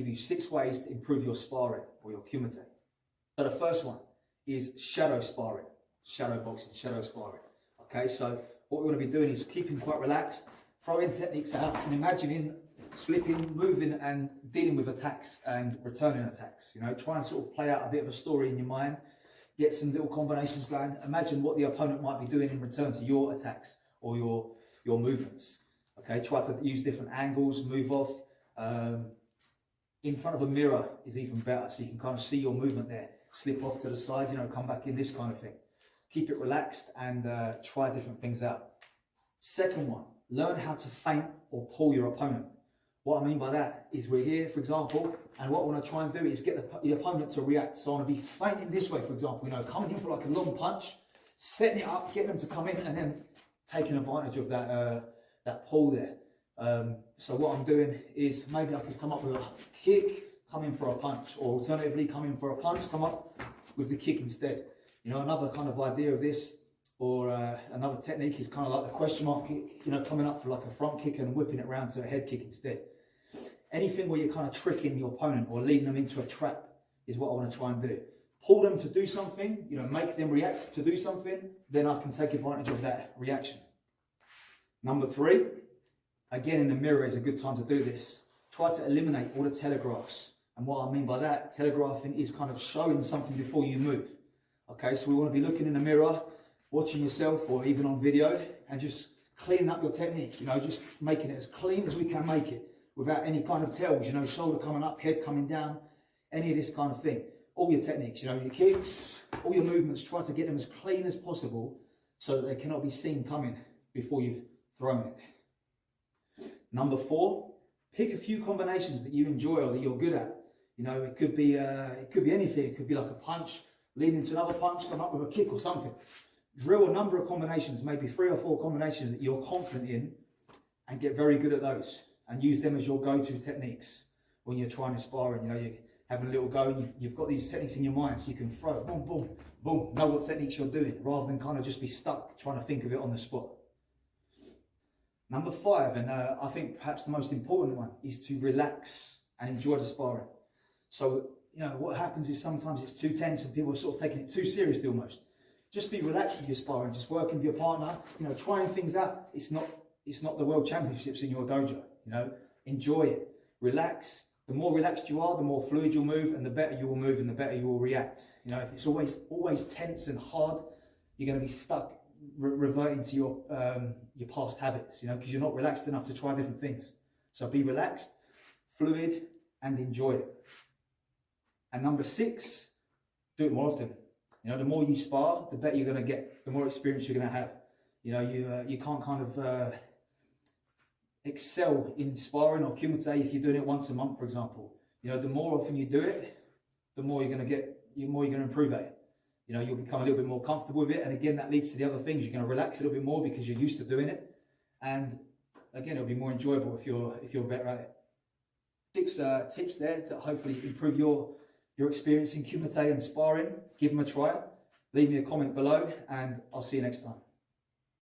give you 6 ways to improve your sparring or your kumite. So the first one is shadow sparring, shadow boxing, shadow sparring. Okay, so what we want to be doing is keeping quite relaxed, throwing techniques out and imagining slipping, moving and dealing with attacks and returning attacks. You know, try and sort of play out a bit of a story in your mind, get some little combinations going. Imagine what the opponent might be doing in return to your attacks or your movements. Okay, try to use different angles, move off. In front of a mirror is even better, so you can kind of see your movement there. Slip off to the side, you know, come back in, this kind of thing. Keep it relaxed and try different things out. Second one, learn how to feint or pull your opponent. What I mean by that is we're here, for example, and what I want to try and do is get the opponent to react. So I want to be feinting this way, for example, you know, coming in for like a long punch, setting it up, getting them to come in, and then taking advantage of that pull there. So what I'm doing is maybe I could come up with a kick, come in for a punch, or alternatively come in for a punch, come up with the kick instead. You know, another kind of idea of this, or another technique is kind of like the question mark kick, you know, coming up for like a front kick and whipping it around to a head kick instead. Anything where you're kind of tricking your opponent or leading them into a trap is what I want to try and do. Pull them to do something, you know, make them react to do something, then I can take advantage of that reaction. Number 3, again in the mirror is a good time to do this. Try to eliminate all the telegraphs. And what I mean by that, telegraphing is kind of showing something before you move. Okay, so we want to be looking in the mirror, watching yourself or even on video and just cleaning up your technique, you know, just making it as clean as we can make it without any kind of tells, you know, shoulder coming up, head coming down, any of this kind of thing. All your techniques, you know, your kicks, all your movements, try to get them as clean as possible so that they cannot be seen coming before you've thrown it. Number 4, pick a few combinations that you enjoy or that you're good at. You know, it could be anything. It could be like a punch, lead into another punch, come up with a kick or something. Drill a number of combinations, maybe 3 or 4 combinations that you're confident in, and get very good at those and use them as your go-to techniques when you're trying to spar. And you know, you're having a little go and you've got these techniques in your mind, so you can throw boom, boom, boom, know what techniques you're doing rather than kind of just be stuck trying to think of it on the spot. Number 5, and I think perhaps the most important one, is to relax and enjoy the sparring. So, you know, what happens is sometimes it's too tense and people are sort of taking it too seriously almost. Just be relaxed with your sparring, just working with your partner, you know, trying things out. It's not the world championships in your dojo, you know, enjoy it, relax. The more relaxed you are, the more fluid you'll move and the better you will move and the better you will react. You know, if it's always tense and hard, you're going to be stuck reverting to your past habits, you know, because you're not relaxed enough to try different things. So be relaxed, fluid, and enjoy it. And number 6, do it more often. You know, the more you spar, the better you're going to get, the more experience you're going to have. You know, you can't kind of excel in sparring or kumite if you're doing it once a month, for example. You know, the more often you do it, the more you're going to get, the more you're going to improve at it. You know, you'll become a little bit more comfortable with it. And again, that leads to the other things. You're going to relax a little bit more because you're used to doing it. And again, it'll be more enjoyable if you're better at it. 6 tips there to hopefully improve your experience in kumite and sparring. Give them a try. Leave me a comment below and I'll see you next time.